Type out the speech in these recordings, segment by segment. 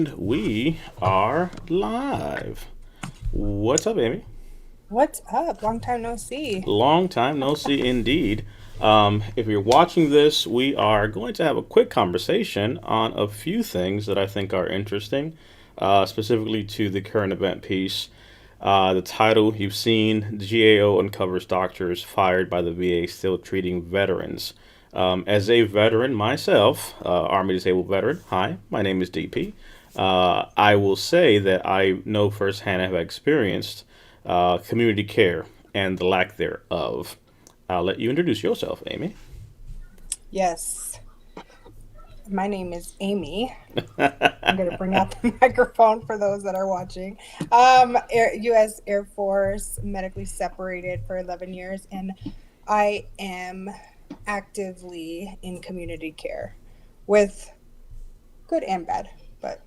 And we are live. What's up, Amy? What's up? Long time no see. Long time no see indeed. If you're watching this, we are going to have a quick conversation on a few things that I think are interesting, specifically to the current event piece. The title you've seen: the GAO uncovers doctors fired by the VA still treating veterans. As a veteran myself, Army disabled veteran, hi, my name is DP. I will say that I know firsthand, I have experienced community care and the lack thereof. I'll let you introduce yourself, Amy. Yes, my name is Amy. I'm going to bring out the microphone for those that are watching. U.S. Air Force, medically separated for 11 years, and I am actively in community care with good and bad, but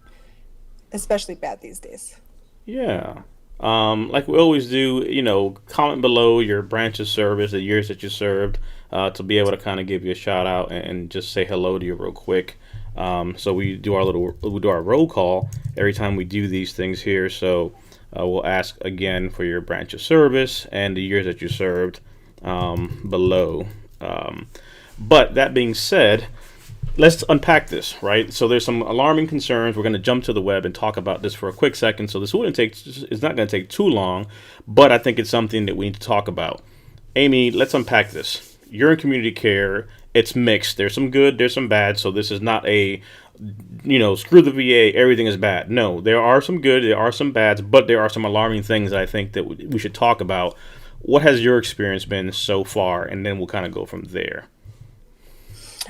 especially bad these days. Yeah. Like we always do, comment below your branch of service, the years that you served, to be able to kind of give you a shout out and just say hello to you real quick. So we do our roll call every time we do these things here. So we'll ask again for your branch of service and the years that you served below. But that being said, let's unpack this, right? So there's some alarming concerns. We're going to jump to the web and talk about this for a quick second. So this wouldn't take, it's not going to take too long, but I think it's something that we need to talk about. Amy, let's unpack this. You're in community care. It's mixed. There's some good, there's some bad. So this is not a, screw the VA, everything is bad. No, there are some good, there are some bads, but there are some alarming things that I think that we should talk about. What has your experience been so far? And then we'll kind of go from there.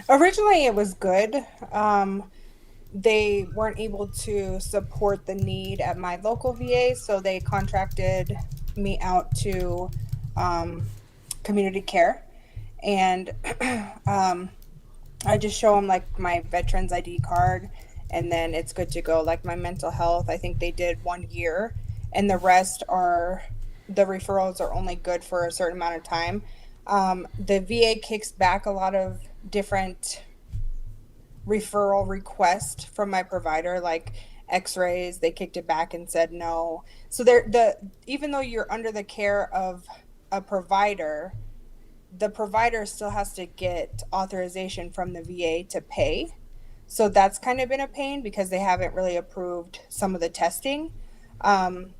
Originally, it was good. They weren't able to support the need at my local VA, so they contracted me out to um, community care. And I just show them like my veterans ID card, and then it's good to go. Like my mental health, I think they did 1 year, and the rest are the referrals are only good for a certain amount of time. The VA kicks back a lot of different referral request from my provider, like x-rays. They kicked it back and said no. So the even though you're under the care of a provider, the provider still has to get authorization from the VA to pay. So that's kind of been a pain because they haven't really approved some of the testing. um,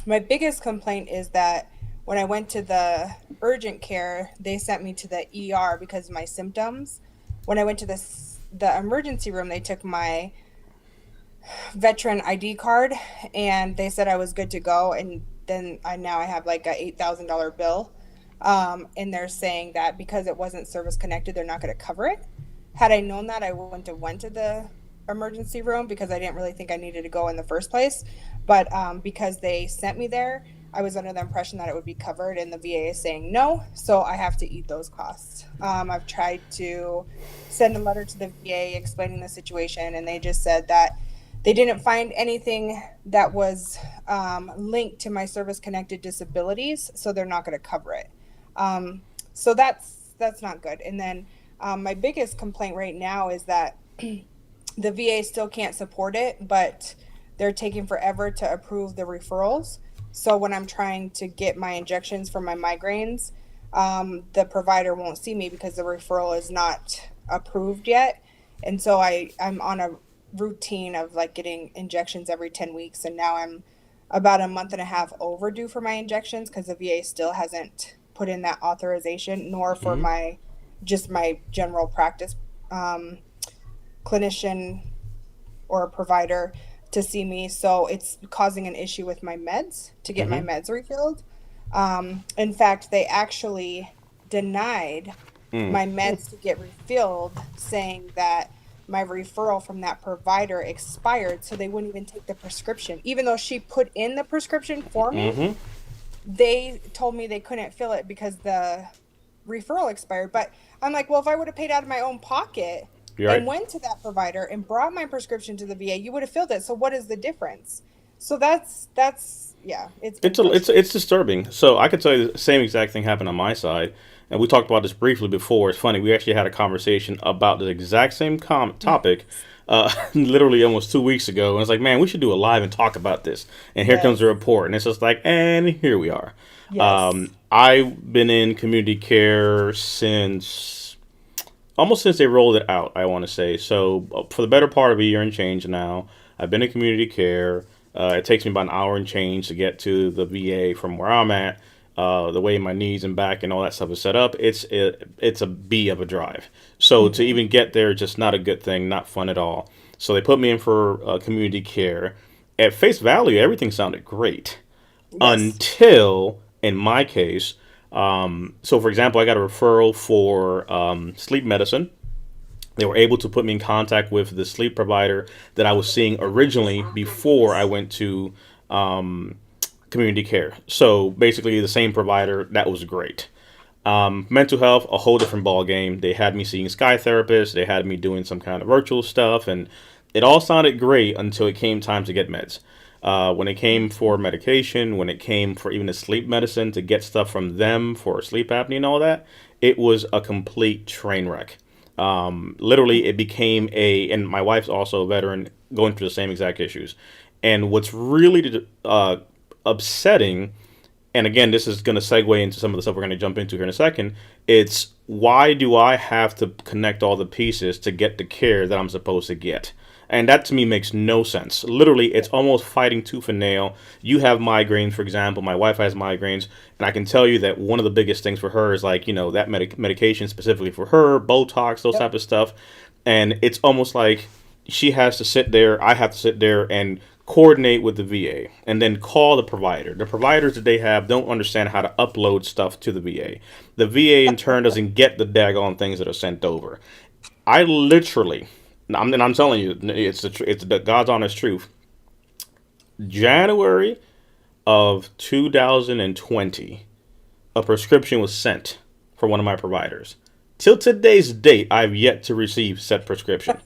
my biggest complaint is that when I went to the urgent care, they sent me to the ER because of my symptoms. When I went to the emergency room, they took my veteran ID card and they said I was good to go. And then I have like a $8,000 bill. And they're saying that because it wasn't service connected, they're not going to cover it. Had I known that, I wouldn't have went to the emergency room because I didn't really think I needed to go in the first place. But because they sent me there, I was under the impression that it would be covered, and the VA is saying no, so I have to eat those costs. I've tried to send a letter to the VA explaining the situation, and they just said that they didn't find anything that was linked to my service-connected disabilities, so they're not going to cover it. So that's not good. And then my biggest complaint right now is that the VA still can't support it, but they're taking forever to approve the referrals. So when I'm trying to get my injections for my migraines, the provider won't see me because the referral is not approved yet. And so I'm on a routine of like getting injections every 10 weeks. And now I'm about a month and a half overdue for my injections because the VA still hasn't put in that authorization, nor for Hmm. my general practice um, clinician or provider to see me. So it's causing an issue with my meds to get my Hmm. meds refilled. In fact, they actually denied Mm. my meds to get refilled, saying that my referral from that provider expired, so they wouldn't even take the prescription. Even though she put in the prescription for me, Hmm. they told me they couldn't fill it because the referral expired. But I'm like, well, if I would have paid out of my own pocket You're and right. went to that provider and brought my prescription to the VA, you would have filled it. So what is the difference? So that's yeah, it's been It's frustrating. disturbing. So I could tell you the same exact thing happened on my side, and we talked about this briefly before. It's funny. We actually had a conversation about the exact same topic literally almost 2 weeks ago, and it's like, man, we should do a live and talk about this. And here comes the Yes. report, and it's just like, and here we are. Yes. I've been in community care since almost since they rolled it out, I want to say. So for the better part of a year and change now, I've been in community care. It takes me about an hour and change to get to the VA from where I'm at. The way my knees and back and all that stuff is set up, it's a B of a drive. So to Hmm. even get there, just not a good thing, not fun at all. So they put me in for community care. At face value, everything sounded great Yes. until, in my case, so for example, I got a referral for sleep medicine. They were able to put me in contact with the sleep provider that I was seeing originally before I went to community care. So basically, the same provider. That was great. Mental health, a whole different ball game. They had me seeing Sky therapists. They had me doing some kind of virtual stuff, and it all sounded great until it came time to get meds. When it came for medication, when it came for even the sleep medicine to get stuff from them for sleep apnea and all that, it was a complete train wreck. Literally, it became and my wife's also a veteran going through the same exact issues. And what's really upsetting, and again, this is going to segue into some of the stuff we're going to jump into here in a second. It's why do I have to connect all the pieces to get the care that I'm supposed to get? And that to me makes no sense. Literally, it's almost fighting tooth and nail. You have migraines, for example. My wife has migraines, and I can tell you that one of the biggest things for her is like, that medication specifically for her, Botox, those Yep. type of stuff. And it's almost like she has to sit there, I have to sit there and coordinate with the VA and then call the provider. The providers that they have don't understand how to upload stuff to the VA. The VA in turn doesn't get the daggone things that are sent over. I literally, and I'm telling you, it's the God's honest truth. January of 2020, a prescription was sent for one of my providers. Till today's date, I've yet to receive said prescription.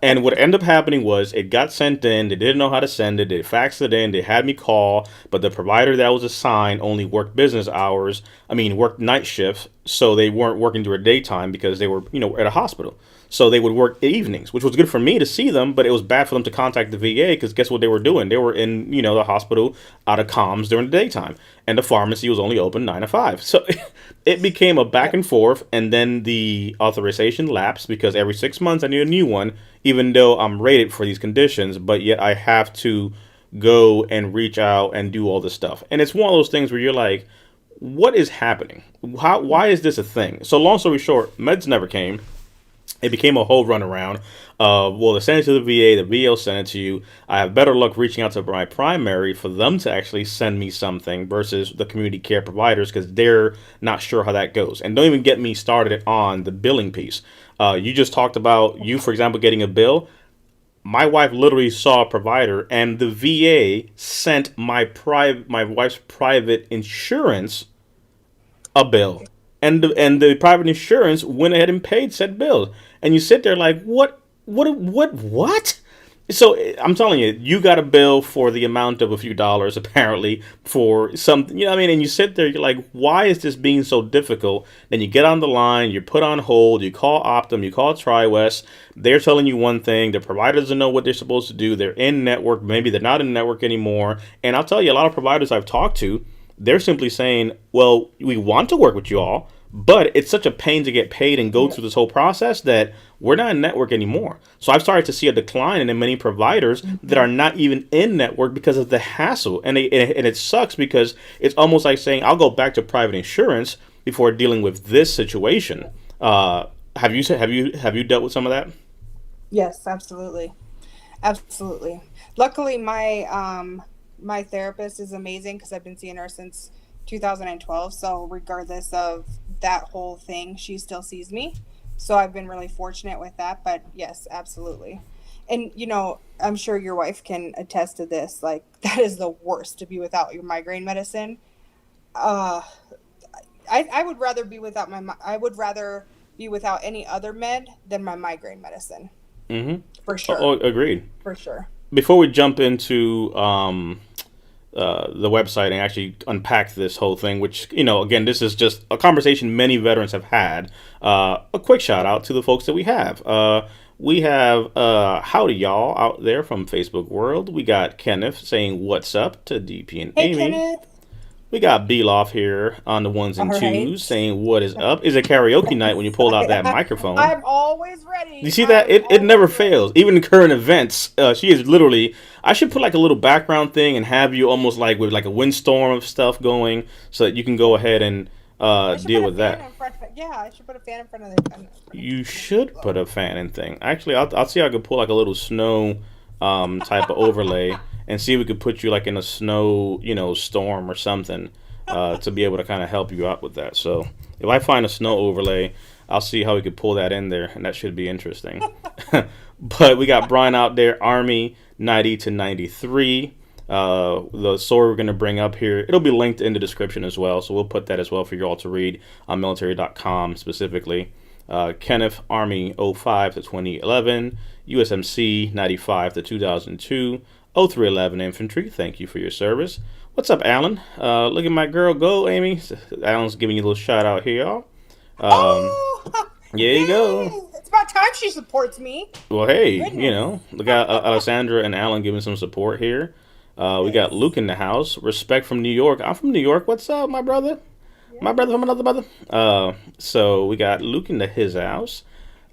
And what ended up happening was it got sent in. They didn't know how to send it. They faxed it in. They had me call, but the provider that was assigned only worked business hours. I mean, worked night shifts, so they weren't working during daytime because they were, at a hospital. So they would work evenings, which was good for me to see them, but it was bad for them to contact the VA because guess what they were doing? They were in, the hospital out of comms during the daytime, and the pharmacy was only open 9 to 5. So it became a back Yep. and forth, and then the authorization lapsed because every 6 months I need a new one, even though I'm rated for these conditions, but yet I have to go and reach out and do all this stuff. And it's one of those things where you're like, what is happening? Why is this a thing? So long story short, meds never came. It became a whole runaround. Well, they send it to the VA, the VA will send it to you. I have better luck reaching out to my primary for them to actually send me something versus the community care providers because they're not sure how that goes. And don't even get me started on the billing piece. You just talked about you, for example, getting a bill. My wife literally saw a provider, and the VA sent my wife's private insurance a bill, and the private insurance went ahead and paid said bill. And you sit there like, what? So I'm telling you, you got a bill for the amount of a few dollars apparently for something. You know what I mean? And you sit there, you're like, why is this being so difficult? Then you get on the line, you're put on hold, you call Optum, you call TriWest. They're telling you one thing. The provider doesn't know what they're supposed to do. They're in network, maybe they're not in network anymore. And I'll tell you, a lot of providers I've talked to, they're simply saying, well, we want to work with you all, but it's such a pain to get paid and go Yeah. through this whole process that we're not in network anymore. So I've started to see a decline in many providers that Hmm. are not even in network because of the hassle. And it sucks because it's almost like saying, I'll go back to private insurance before dealing with this situation. Have you dealt with some of that? Yes, absolutely. Absolutely. Luckily, my therapist is amazing because I've been seeing her since 2012. So regardless of that whole thing, she still sees me. So I've been really fortunate with that. But yes, absolutely. And I'm sure your wife can attest to this. Like that is the worst to be without your migraine medicine. Uh, I would rather be without I would rather be without any other med than my migraine medicine Mm-hmm. for Oh, sure. agreed. For sure. Before we jump into the website and actually unpack this whole thing, which, again, this is just a conversation many veterans have had. A quick shout out to the folks that we have. We have howdy y'all out there from Facebook world. We got Kenneth saying what's up to DP and Hey, Amy. Kenneth. We got Beloff here on the ones All and right. twos saying what is up. Is a karaoke night when you pull out that microphone. I'm always You ready. see that? I'm It never always ready. fails. Even in current events, she is literally. I should put like a little background thing and have you almost like with like a windstorm of stuff going, so that you can go ahead and I should deal put a with fan that. in front of it. Yeah, I should put a fan in front of the. You should put a fan in thing. Actually, I'll see how I could pull like a little snow type of overlay and see if we could put you like in a snow, storm or something to be able to kind of help you out with that. So if I find a snow overlay, I'll see how we could pull that in there, and that should be interesting. But we got Brian out there, Army 90 to 93. The story we're going to bring up here, it'll be linked in the description as well, so we'll put that as well for you all to read on military.com specifically. Kenneth, Army 05 to 2011, USMC 95 to 2002, 0311 Infantry, thank you for your service. What's up, Alan? Look at my girl go, Amy. Alan's giving you a little shout out here, y'all. Um, Oh, there you go. yay! It's about time she supports me. Well, hey, Goodness. look at Alessandra and Alan giving some support here. We got Yes. Luke in the house. Respect from New York. I'm from New York. What's up, my brother? My brother from Yes. another brother. So we got Luke into his house.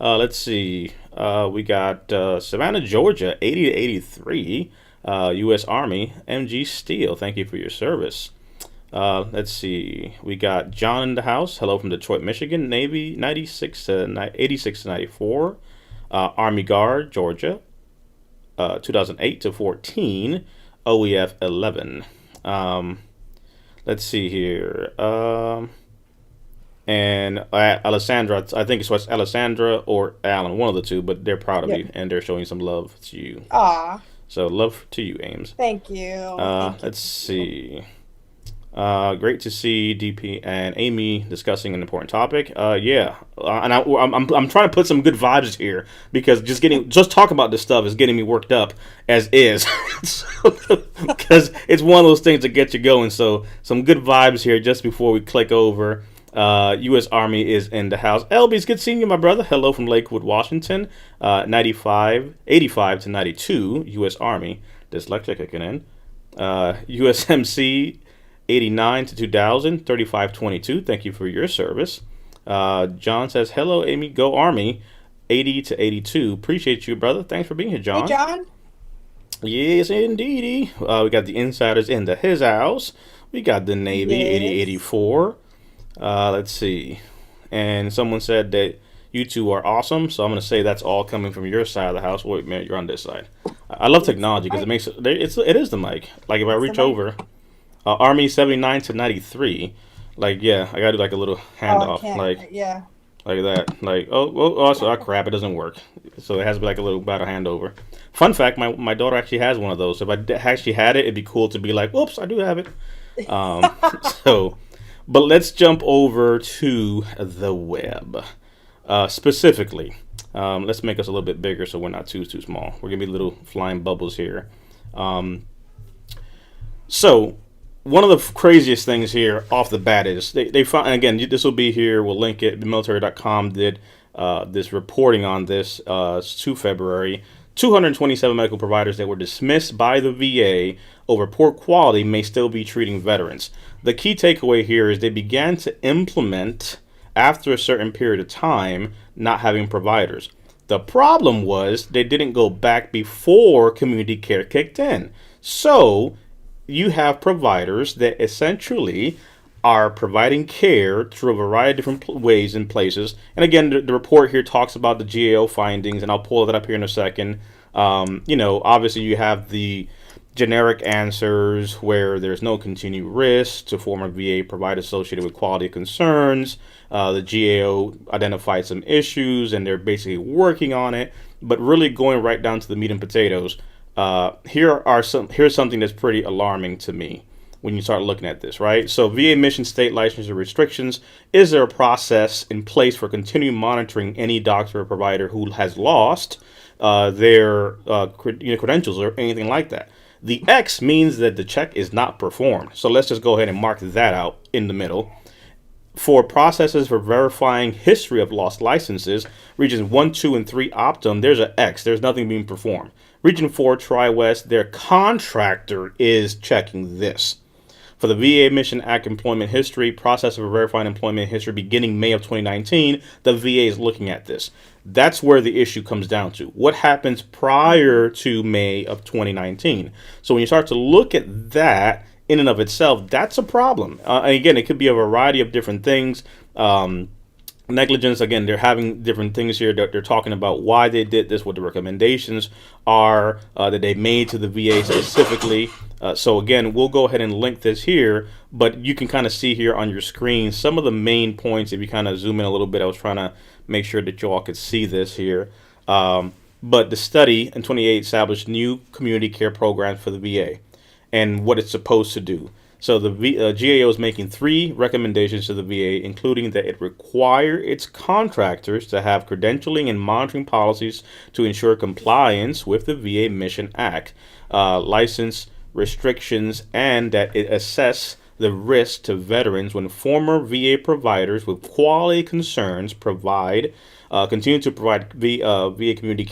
Let's see. We got Savannah, Georgia, 80 to 83. U.S. Army, MG Steel. Thank you for your service. Let's see. We got John in the house. Hello from Detroit, Michigan. Navy, 96 to 86 to 94. Army Guard, Georgia, 2008 to 14. OEF 11. Let's see here. And Alessandra, I think it's what's Alessandra or Alan, one of the two, but they're proud of Yep. you and they're showing some love to you. Aw, So love to you, Ames. thank you. Thank you. Let's see. Great to see DP and Amy discussing an important topic. Yeah, and I'm trying to put some good vibes here because just talk about this stuff is getting me worked up as is, because it's one of those things that get you going. So some good vibes here just before we click over. U.S. Army is in the house. LB, it's good seeing you, my brother. Hello from Lakewood, Washington. 85 to 92. U.S. Army. Dyslexia kicking in. USMC 89 to 2000, 3522. Thank you for your service. John says, hello, Amy. Go Army. 80 to 82. Appreciate you, brother. Thanks for being here, Hey, John. John. Yes, indeedy. We got the insiders into his house. We got the Navy, 80 Yes. 84. Let's see. And someone said that you two are awesome, so I'm going to say that's all coming from your side of the house. Wait a minute, you're on this side. I love It's the technology because it mic. makes it is the mic. Like if I It's the reach mic. over, Army 79 to 93. Like yeah, I got to do like a little Oh, I handoff, can't. Yeah. like that. Like oh crap, it doesn't work. So it has to be like a little battle handover. Fun fact: my daughter actually has one of those. If actually had it, it'd be cool to be like, whoops, I do have it. Um, so, but let's jump over to the web. Specifically, let's make us a little bit bigger so we're not too small. We're gonna be little flying bubbles here. Um, so one of the craziest things here off the bat is they found, and again, this will be here. We'll link it. Military.com did this reporting on this 2 February. 227 medical providers that were dismissed by the VA over poor quality may still be treating veterans. The key takeaway here is they began to implement after a certain period of time not having providers. The problem was they didn't go back before community care kicked in. So you have providers that essentially are providing care through a variety of different ways and places. And again, the report here talks about the GAO findings, and I'll pull that up here in a second. Obviously you have the generic answers where there's no continued risk to former VA providers associated with quality concerns. The GAO identified some issues, and they're basically working on it. But really going right down to the meat and potatoes, here's something that's pretty alarming to me when you start looking at this, right? So VA mission state licensure restrictions. Is there a process in place for continuing monitoring any doctor or provider who has lost their credentials or anything like that? The X means that the check is not performed. So let's just go ahead and mark that out in the middle. For processes for verifying history of lost licenses, regions 1, 2, and 3 Optum, there's an X. There's nothing being performed. Region 4 Tri West, their contractor is checking this. For the VA Mission Act employment history, process of verifying employment history beginning May of 2019, the VA is looking at this. That's where the issue comes down to. What happens prior to May of 2019? So when you start to look at that in and of itself, that's a problem. And again, it could be a variety of different things. Negligence, again, they're having different things here that they're talking about why they did this, what the recommendations are that they made to the VA specifically. So again, we'll go ahead and link this here, but you can kind of see here on your screen some of the main points. If you kind of zoom in a little bit, I was trying to make sure that you all could see this here. But the study in 28 established new community care programs for the VA and what it's supposed to do. So the GAO is making 3 recommendations to the VA, including that it require its contractors to have credentialing and monitoring policies to ensure compliance with the VA Mission Act, license restrictions, and that it assess the risk to veterans when former VA providers with quality concerns continue to provide VA community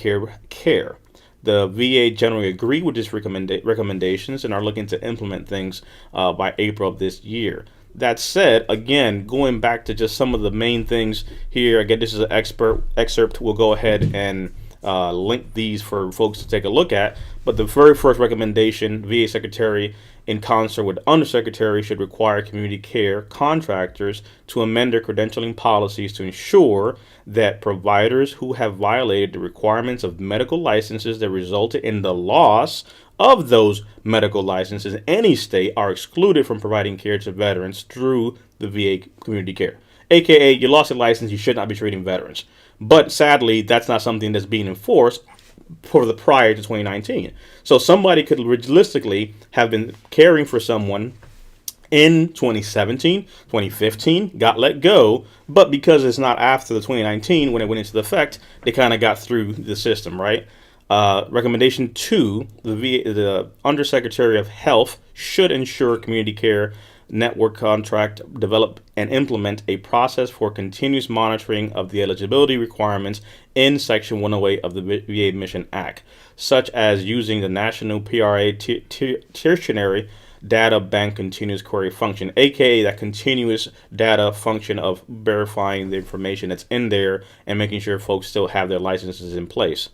care. The VA generally agree with these recommendations and are looking to implement things by April of this year. That said, again, going back to just some of the main things here, again, this is an excerpt. We'll go ahead and link these for folks to take a look at. But the very first recommendation, VA Secretary in concert with Undersecretary should require community care contractors to amend their credentialing policies to ensure that providers who have violated the requirements of medical licenses that resulted in the loss of those medical licenses in any state are excluded from providing care to veterans through the VA community care. AKA, you lost your license, you should not be treating veterans. But sadly, that's not something that's being enforced for the prior to 2019. So somebody could realistically have been caring for someone in 2017, 2015, got let go, but because it's not after the 2019 when it went into effect, they kind of got through the system, right? Recommendation 2, the Undersecretary of Health should ensure community care network contract develop and implement a process for continuous monitoring of the eligibility requirements in Section 108 of the VA Mission Act, such as using the National PRA Tertiary Data Bank Continuous Query Function, aka that continuous data function of verifying the information that's in there and making sure folks still have their licenses in place.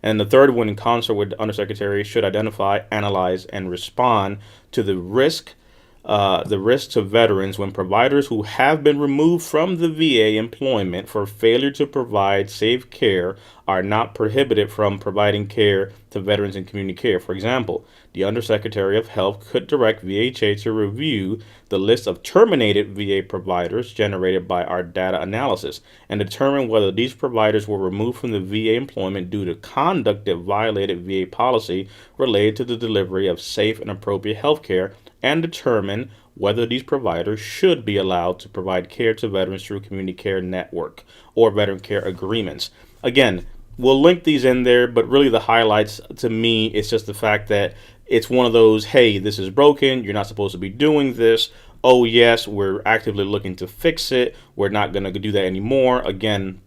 And the third one, in concert with the Undersecretary, should identify, analyze, and respond to the risk to veterans when providers who have been removed from the VA employment for failure to provide safe care are not prohibited from providing care to veterans in community care. For example, the Undersecretary of Health could direct VHA to review the list of terminated VA providers generated by our data analysis and determine whether these providers were removed from the VA employment due to conduct that violated VA policy related to the delivery of safe and appropriate health care, and determine whether these providers should be allowed to provide care to veterans through community care network or veteran care agreements. Again, we'll link these in there, but really the highlights to me, it's just the fact that it's one of those, hey, this is broken, you're not supposed to be doing this. Oh yes, we're actively looking to fix it, we're not going to do that anymore. Again,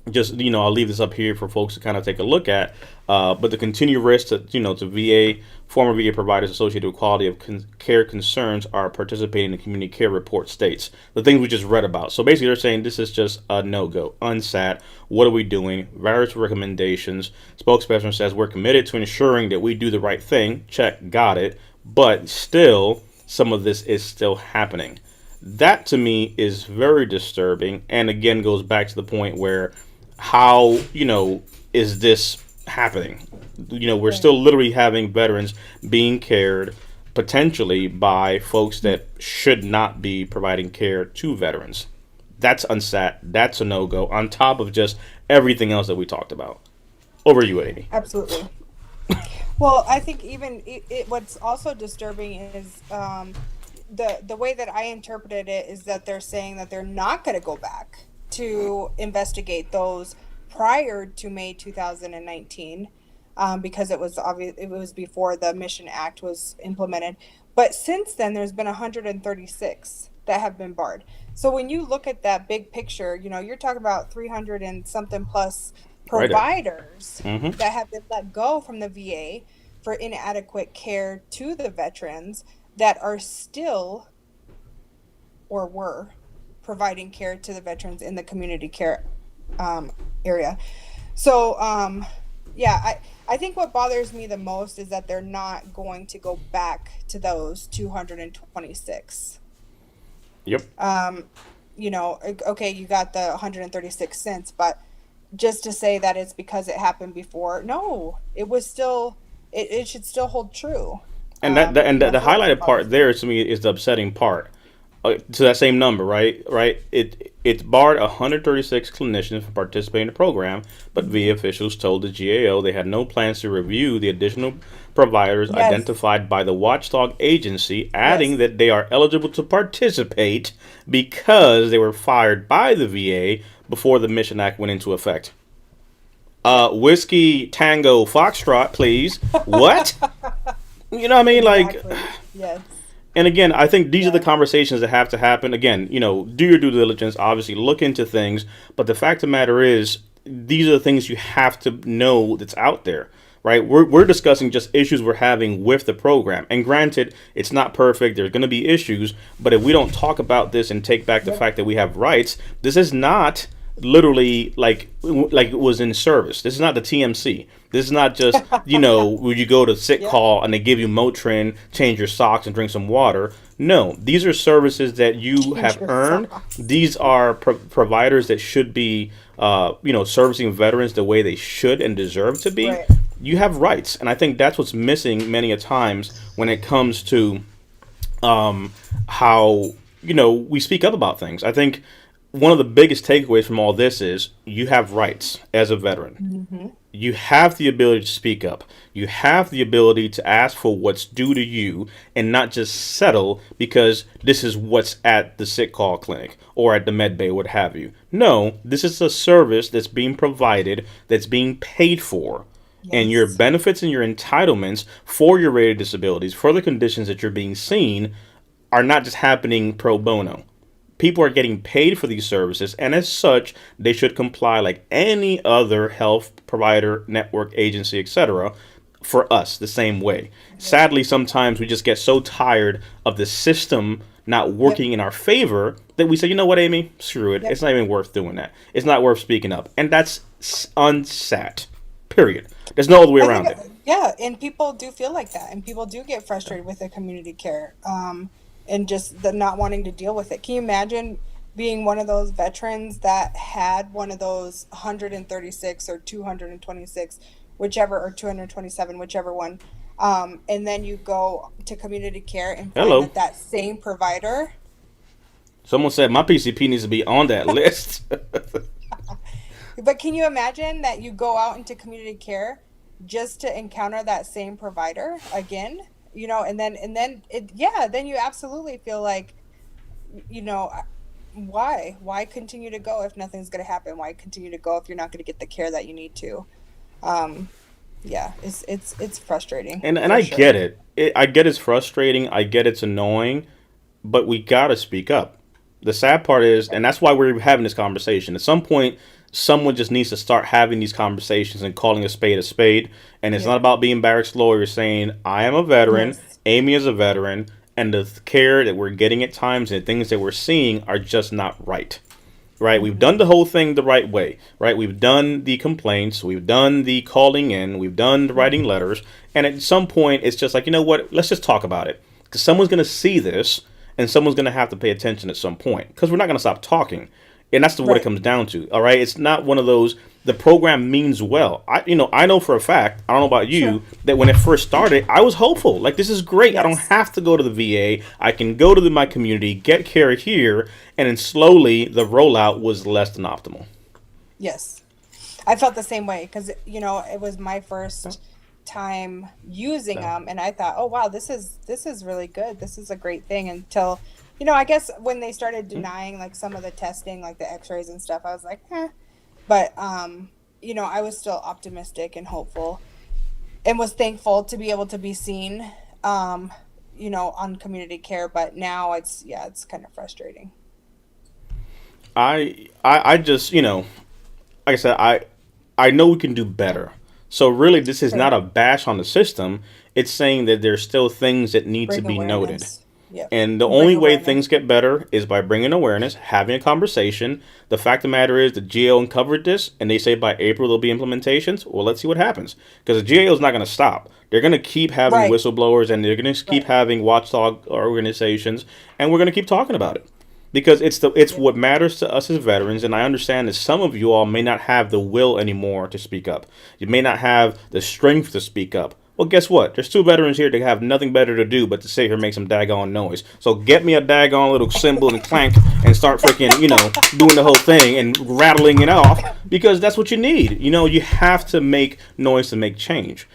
just, I'll leave this up here for folks to kind of take a look at. But the continued risk to VA, former VA providers associated with quality of care concerns are participating in the community care report states. The things we just read about. So basically they're saying this is just a no-go, unsat. What are we doing? Various recommendations. Spokesperson says we're committed to ensuring that we do the right thing. Check, got it. But still, some of this is still happening. That to me is very disturbing, and again goes back to the point where how is this happening? We're still literally having veterans being cared potentially by folks that should not be providing care to veterans. That's unsat. That's a no-go on top of just everything else that we talked about. Over to you, Amy. Absolutely. Well, I think even what's also disturbing is the way that I interpreted it is that they're saying that they're not going to go back to investigate those prior to May 2019 because it was before the Mission Act was implemented. But since then, there's been 136 that have been barred. So when you look at that big picture, you're talking about 300 and something plus Right there. providers Hmm. that have been let go from the VA for inadequate care to the veterans that are still or were providing care to the veterans in the community care um, area. So, yeah, I think what bothers me the most is that they're not going to go back to those 226. Yep. Um, okay, you got the 136 cents, but just to say that it's because it happened before, no, it should still hold true. And the That's what highlighted part bothers me. there to me is the upsetting part. To that same number, right? Right. It's barred 136 clinicians from participating in the program, but VA Mhm. officials told the GAO they had no plans to review the additional providers Yes, identified by the watchdog agency, adding yes. that they are eligible to participate because they were fired by the VA before the Mission Act went into effect. Whiskey Tango Foxtrot, please. What? You know what I mean? Like, Exactly. Yes. and again, I think these are the Yeah. conversations that have to happen. Again, do your due diligence, obviously, look into things. But the fact of the matter is, these are the things you have to know that's out there, right? We're discussing just issues we're having with the program. And granted, it's not perfect. There's going to be issues. But if we don't talk about this and take back the Yep. fact that we have rights, this is not literally like it was in service. This is not the TMC. This is not just where you go to sick Yep. call and they give you Motrin, change your socks, and drink some water. No, these are services that you Change have your earned. socks. These are providers that should be servicing veterans the way they should and deserve to be. Right. You have rights, and I think that's what's missing many a times when it comes to how we speak up about things. I think one of the biggest takeaways from all this is you have rights as a veteran. Hmm. You have the ability to speak up. You have the ability to ask for what's due to you and not just settle because this is what's at the sick call clinic or at the med bay, what have you. No, this is a service that's being provided, that's being paid for. And your Yes. benefits and your entitlements for your rated disabilities, for the conditions that you're being seen, are not just happening pro bono. People are getting paid for these services, and as such, they should comply like any other health provider, network, agency, etc. For us, the same way. Right. Sadly, sometimes we just get so tired of the system not Yep. working in our favor that we say, you know what, Amy, screw it. It's Yep. not even worth doing that. It's not worth speaking up, and that's unsat. Period. There's no other way I think, around it. yeah, and people do feel like that, and people do get frustrated with the community care, and just the not wanting to deal with it. Can you imagine being one of those veterans that had one of those 136 or 226, whichever, or 227, whichever one, and then you go to community care and find Hello. that that same provider. Someone said my PCP needs to be on that list. But can you imagine that you go out into community care just to encounter that same provider again? And then yeah, then you absolutely feel like, you know, why continue to go if nothing's going to happen? Why continue to go if you're not going to get the care that you need to? Um, yeah, it's frustrating And for I get sure. it. I get it's frustrating. I get it's annoying, but we gotta speak up. The sad part is, and that's why we're having this conversation. At some point, someone just needs to start having these conversations and calling a spade a spade. And it's not Yep. about being barracks lawyers saying, I am a veteran, Yes. Amy is a veteran, and the care that we're getting at times and things that we're seeing are just not right. Right? We've done Hmm. the whole thing the right way. Right? We've done the complaints, we've done the calling in, we've done the writing Hmm. letters, and at some point, it's just like, you know what? Let's just talk about it because someone's going to see this and someone's going to have to pay attention at some point because we're not going to stop talking. And that's what it Right. comes down to. All right, it's not one of those. The program means well. I know for a fact. I don't know about you Sure. that when it first started, I was hopeful. Like this is great. I don't Yes. have to go to the VA. I can go to my community, get care here, and then slowly the rollout was less than optimal. Yes. I felt the same way because it was my first time using So, them, and I thought, oh wow, this is really good. This is a great thing. Until I guess when they started denying like some of the testing, like the X-rays and stuff, I was like, eh. But I was still optimistic and hopeful, and was thankful to be able to be seen. Um, on community care, but now it's kind of frustrating. I just, like I said, I know we can do better. So really, this is Right. not a bash on the system. It's saying that there's still things that need to Bring be noted. awareness. Yep. And the Bring only way awareness. things get better is by bringing awareness, having a conversation. The fact of the matter is, the GAO uncovered this, and they say by April there'll be implementations. Well, let's see what happens, because the GAO is not going to stop. They're going to keep having Right. whistleblowers, and they're going to keep Right. having watchdog organizations, and we're going to keep talking about it because it's Yep. what matters to us as veterans. And I understand that some of you all may not have the will anymore to speak up. You may not have the strength to speak up. Well, guess what? There's two veterans here that have nothing better to do but to sit here and make some daggone noise. So get me a daggone little cymbal and clank and start freaking, doing the whole thing and rattling it off, because that's what you need. You have to make noise to make change.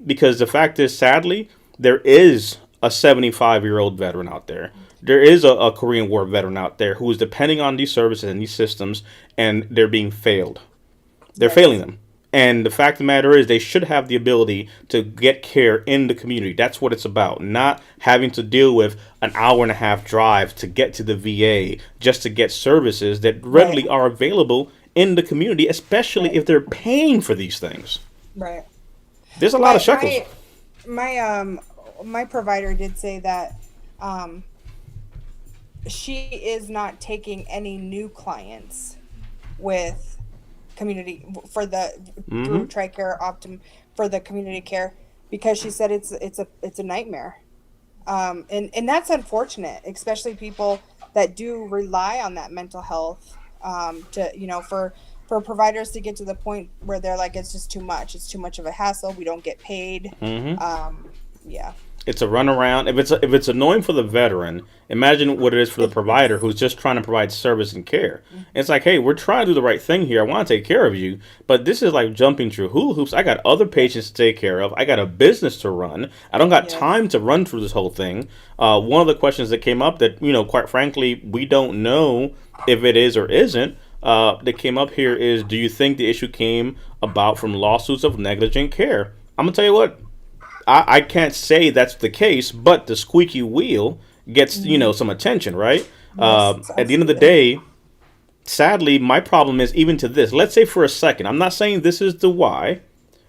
Because the fact is, sadly, there is a 75-year-old veteran out there. There is a Korean War veteran out there who is depending on these services and these systems, and they're being failed. They're failing Yes. them. And the fact of the matter is, they should have the ability to get care in the community. That's what it's about. Not having to deal with an hour and a half drive to get to the VA just to get services that Right. readily are available in the community, especially Right. if they're paying for these things. Right. There's a lot of My shekels. my my provider did say that um she is not taking any new clients with community for the Mm-hmm. through TRICARE Optum for the community care, because she said it's a nightmare. And that's unfortunate, especially people that do rely on that mental health, to for providers to get to the point where they're like, it's just too much. It's too much of a hassle. We don't get paid. Mm-hmm. Yeah. It's a runaround. If it's annoying for the veteran, imagine what it is for the provider It's who's just trying to provide service and care. It's like, hey, we're trying to do the right thing here. I want to take care of you, but this is like jumping through hula hoops. I got other patients to take care of. I got a business to run. I don't got Yes. time to run through this whole thing. One of the questions that came up that quite frankly, we don't know if it is or isn't. That came up here is, do you think the issue came about from lawsuits of negligent care? I'm gonna tell you what. I can't say that's the case, but the squeaky wheel gets Hmm. some attention, right? Yes, At the end of the absolutely. day, sadly, my problem is even to this. Let's say for a second, I'm not saying this is the why,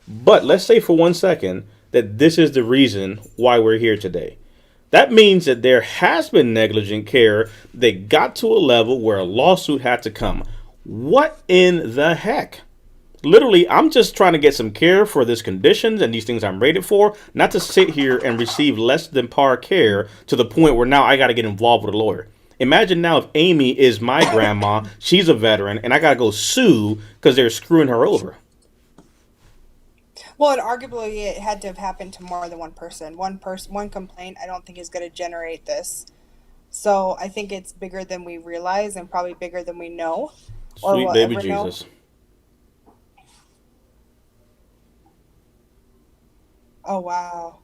but let's say for 1 second that this is the reason why we're here today. That means that there has been negligent care that got to a level where a lawsuit had to come. What in the heck? Literally, I'm just trying to get some care for this conditions and these things I'm rated for, not to sit here and receive less than par care to the point where now I got to get involved with a lawyer. Imagine now if Amy is my grandma, she's a veteran, and I got to go sue because they're screwing her over. Well, and arguably it had to have happened to more than one person. One complaint, I don't think is going to generate this. So I think it's bigger than we realize, and probably bigger than we know or Sweet will baby ever know. Jesus. Oh, wow.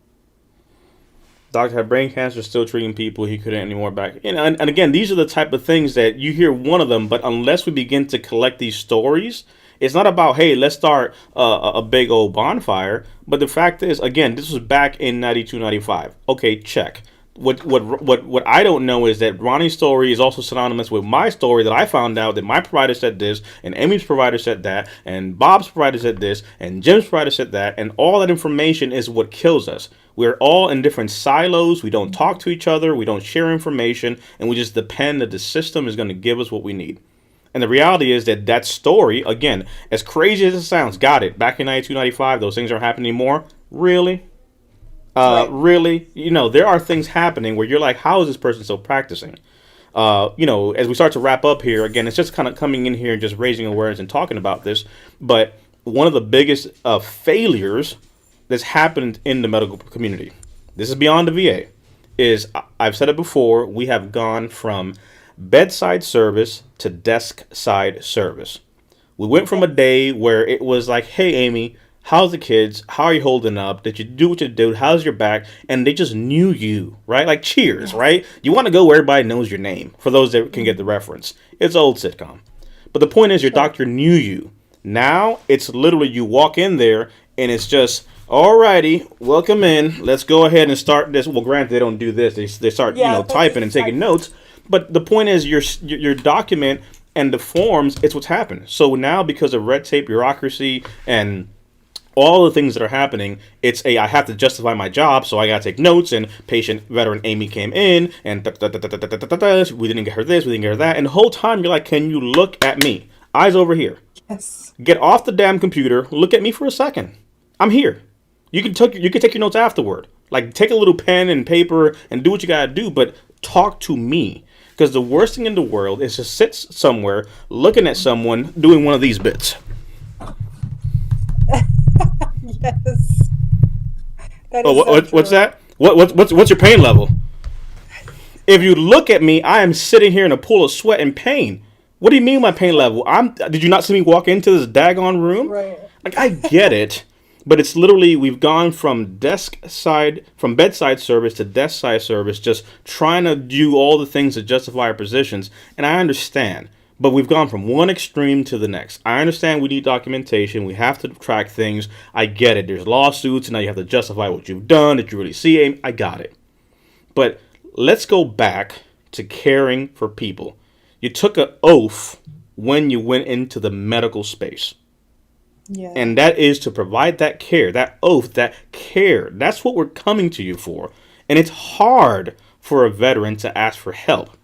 Doctor had brain cancer, still treating people he couldn't anymore back. And again, these are the type of things that you hear one of them, but unless we begin to collect these stories, it's not about, hey, let's start a big old bonfire. But the fact is, again, this was back in 92, 95. Okay, check. What I don't know is that Ronnie's story is also synonymous with my story, that I found out that my provider said this, and Amy's provider said that, and Bob's provider said this, and Jim's provider said that, and all that information is what kills us. We're all in different silos. We don't talk to each other. We don't share information, and we just depend that the system is going to give us what we need. And the reality is that that story, again, as crazy as it sounds, got it. Back in 92, 95, those things aren't happening anymore. Really? Right. Really, there are things happening where you're like, how is this person still practicing? As we start to wrap up here, again, it's just kind of coming in here and just raising awareness and talking about this. But one of the biggest failures that's happened in the medical community, this is beyond the VA, is I've said it before, we have gone from bedside service to desk side service. We went from a Yes. day where it was like, hey, Amy, how's the kids? How are you holding up? Did you do what you did? How's your back? And they just knew you, right? Like cheers, Yes. right? You want to go where everybody knows your name, for those that can get the Hmm. reference. It's an old sitcom. But the point is, your Sure. doctor knew you. Now, it's literally you walk in there and it's just, Alrighty, welcome in. Let's go ahead and start this. Well, granted, they don't do this. They start, Yeah, they typing and just taking type. notes. But the point is, your document and the forms, it's what's happened. So now, because of red tape, bureaucracy, and all the things that are happening, it's I have to justify my job, so I gotta take notes. And patient veteran Amy came in, and we didn't get her this, we didn't get her that, and the whole time you're like, can you look at me? Eyes over here. Yes. Get off the damn computer. Look at me for a second. I'm here. You can take your notes afterward. Like take a little pen and paper and do what you gotta do, but talk to me. Because the worst thing in the world is to sit somewhere looking at someone doing one of these bits. Yes. That Oh, is so what's true. that? What's your pain level? If you look at me, I am sitting here in a pool of sweat and pain. What do you mean my pain level? Did you not see me walk into this daggone room? Right. Like I get it, but it's literally we've gone from bedside service to desk side service, just trying to do all the things to justify our positions. And I understand, but we've gone from one extreme to the next. I understand we need documentation. We have to track things. I get it. There's lawsuits, and now you have to justify what you've done. Did you really see it? I got it. But let's go back to caring for people. You took an oath when you went into the medical space. Yeah. And that is to provide that care, that oath, that care. That's what we're coming to you for. And it's hard for a veteran to ask for help.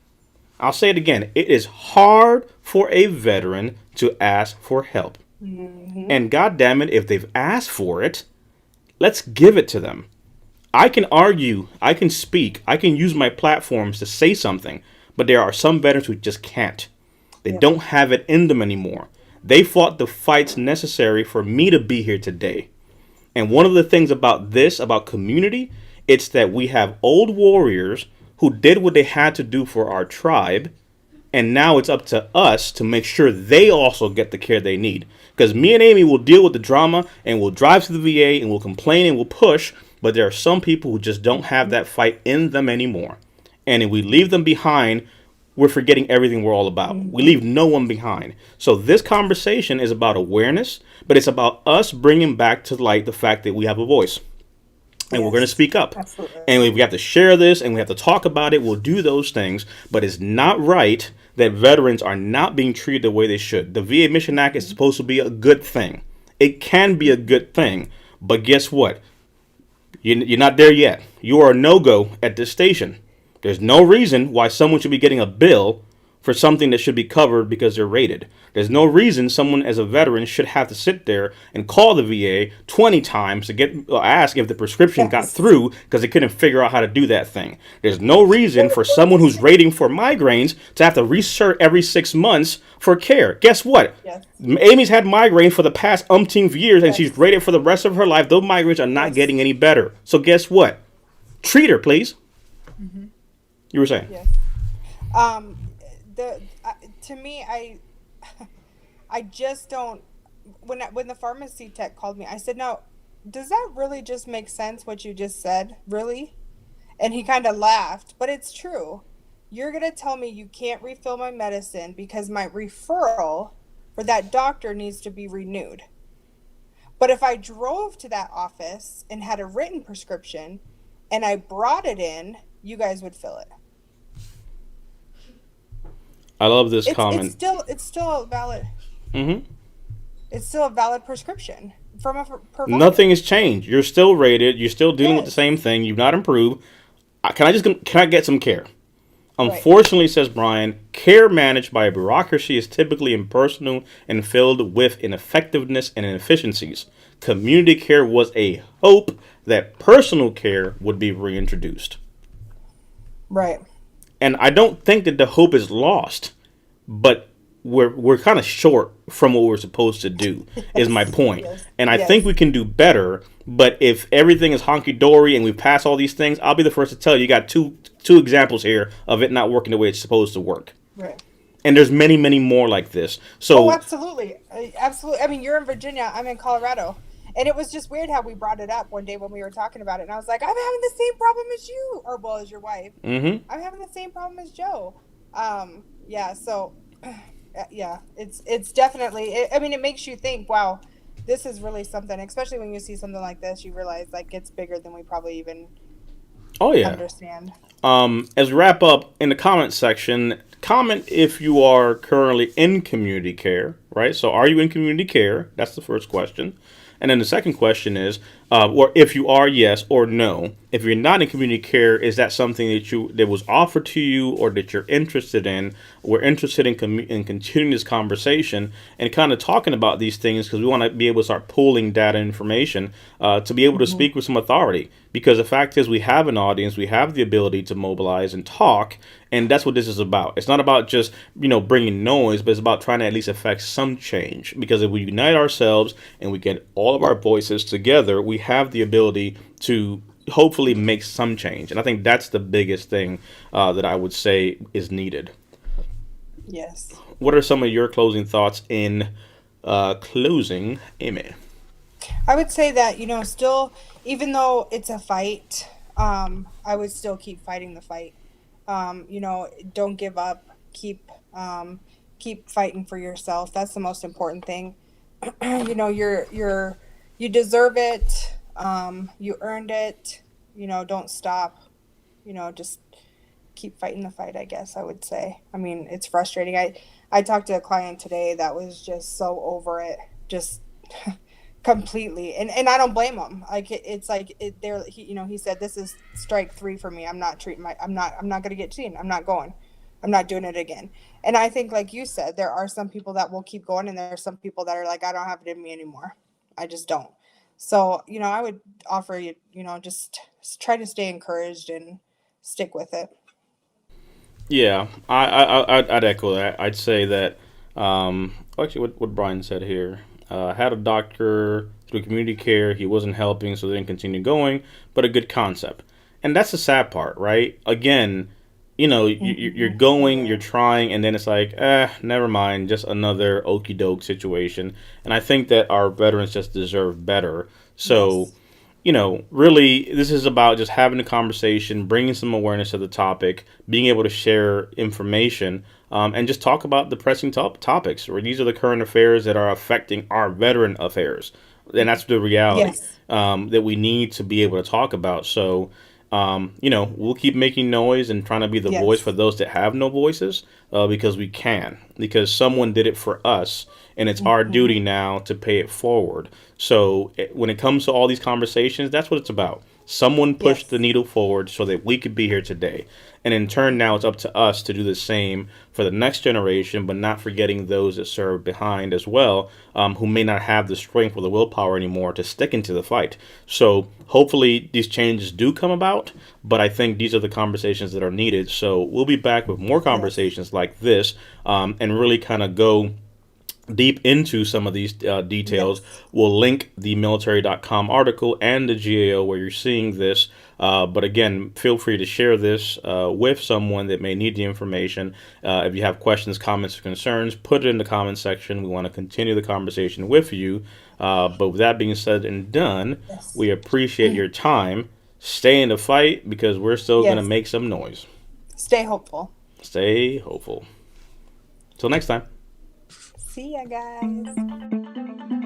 I'll say it again. It is hard for a veteran to ask for help. Mm-hmm. And God damn it, if they've asked for it, let's give it to them. I can argue, I can speak, I can use my platforms to say something, but there are some veterans who just can't. They Yeah. don't have it in them anymore. They fought the fights necessary for me to be here today. And one of the things about this, about community, it's that we have old warriors who did what they had to do for our tribe, and now it's up to us to make sure they also get the care they need. Because me and Amy will deal with the drama and we'll drive to the VA and we'll complain and we'll push, but there are some people who just don't have that fight in them anymore. And if we leave them behind, we're forgetting everything we're all about. We Mm-hmm. leave no one behind. So this conversation is about awareness, but it's about us bringing back to light the fact that we have a voice and we're going to Yes. speak up. Absolutely. And we have to share this and we have to talk about it. We'll do those things, but it's not right that veterans are not being treated the way they should. The VA Mission Act is supposed to be a good thing. It can be a good thing, but guess what? You're not there yet. You are a no-go at this station. There's no reason why someone should be getting a bill for something that should be covered because they're rated. There's no reason someone as a veteran should have to sit there and call the VA 20 times to ask if the prescription got Yes. through because they couldn't figure out how to do that thing. There's no reason for someone who's rating for migraines to have to recert every 6 months for care. Guess what? Yes. Amy's had migraines for the past umpteen years and she's Yes. rated for the rest of her life. Those migraines are not Yes. getting any better. So guess what? Treat her, please. You were saying? Yes. Um, the to me, I just don't. When the pharmacy tech called me, I said, "No, does that really just make sense? What you just said, really?" And he kind of laughed, but it's true. You're gonna tell me you can't refill my medicine because my referral for that doctor needs to be renewed. But if I drove to that office and had a written prescription and I brought it in, you guys would fill it. I love this It's comment. still a valid Hmm. it's still a valid prescription from a Nothing provider. has changed. You're still rated. You're still dealing with the same Yes. thing. You've not improved. Can I get some care? Right. Unfortunately, says Brian, care managed by a bureaucracy is typically impersonal and filled with ineffectiveness and inefficiencies. Community care was a hope that personal care would be reintroduced. Right. And I don't think that the hope is lost, but we're kind of short from what we're supposed to do. Is my Yes. point, Yes. and I think Yes. we can do better. But if everything is honky dory and we pass all these things, I'll be the first to tell you. You got two examples here of it not working the way it's supposed to work, Right. and there's many more like this. Oh, So absolutely. Absolutely. I mean, you're in Virginia, I'm in Colorado. And it was just weird how we brought it up one day when we were talking about it. And I was like, I'm having the same problem as you, or well, as your wife. mhm. I'm having the same problem as Joe. Yeah, so yeah, it's definitely I mean, it makes you think, wow, this is really something, especially when you see something like this, you realize like it's bigger than we probably even Oh yeah. understand. As we wrap up in the comment section, comment if you are currently in community care, right? So, are you in community care? That's the first question. And then the second question is, or if you are, yes or no. If you're not in community care, is that something that was offered to you or that you're interested in? We're interested in continuing this conversation and kind of talking about these things because we want to be able to start pulling data information to be able to Hmm. speak with some authority. Because the fact is, we have an audience, we have the ability to mobilize and talk, and that's what this is about. It's not about just bringing noise, but it's about trying to at least affect some change. Because if we unite ourselves and we get all of our voices together, we have the ability to hopefully make some change. And I think that's the biggest thing that I would say is needed. Yes. What are some of your closing thoughts in closing, Amy? I would say that, still, even though it's a fight, I would still keep fighting the fight. Don't give up. Keep fighting for yourself. That's the most important thing. You deserve it. You earned it. Don't stop. Just keep fighting the fight, I guess I would say. I mean, it's frustrating. I talked to a client today that was just so over it, just completely. And I don't blame him. Like it's like there he said this is strike 3 for me. I'm not going to get seen. I'm not going. I'm not doing it again. And I think like you said, there are some people that will keep going and there are some people that are like I don't have it in me anymore. I just don't. So, I would offer you, just try to stay encouraged and stick with it. Yeah, I'd echo that. I'd say that, actually, what Brian said here. Had a doctor through community care. He wasn't helping, so they didn't continue going, but a good concept. And that's the sad part, right? Again, you're Hmm. going, you're Yeah. trying, and then it's like, never mind, just another okey doke situation. And I think that our veterans just deserve better. So, Yes. really, this is about just having a conversation, bringing some awareness to the topic, being able to share information, and just talk about the pressing topics. Or these are the current affairs that are affecting our veteran affairs, and that's the reality Yes. that we need to be able to talk about. So, we'll keep making noise and trying to be the voice for Yes. those that have no voices, because we can, because someone did it for us, and it's our Hmm. duty now to pay it forward. So when it comes to all these conversations, that's what it's about. Someone pushed the Yes. needle forward so that we could be here today. And in turn, now it's up to us to do the same for the next generation, but not forgetting those that serve behind as well, who may not have the strength or the willpower anymore to stick into the fight. So hopefully these changes do come about, but I think these are the conversations that are needed. So we'll be back with more Yes. conversations like this, and really kind of go deep into some of these details. Yes. We'll link the military.com article and the GAO where you're seeing this. But again, feel free to share this with someone that may need the information. If you have questions, comments, or concerns, put it in the comment section. We want to continue the conversation with you. But with that being said and done, Yes. we appreciate your time. Stay in the fight because we're still going to Yes. make some noise. Stay hopeful. Stay hopeful. Till next time. See ya, guys.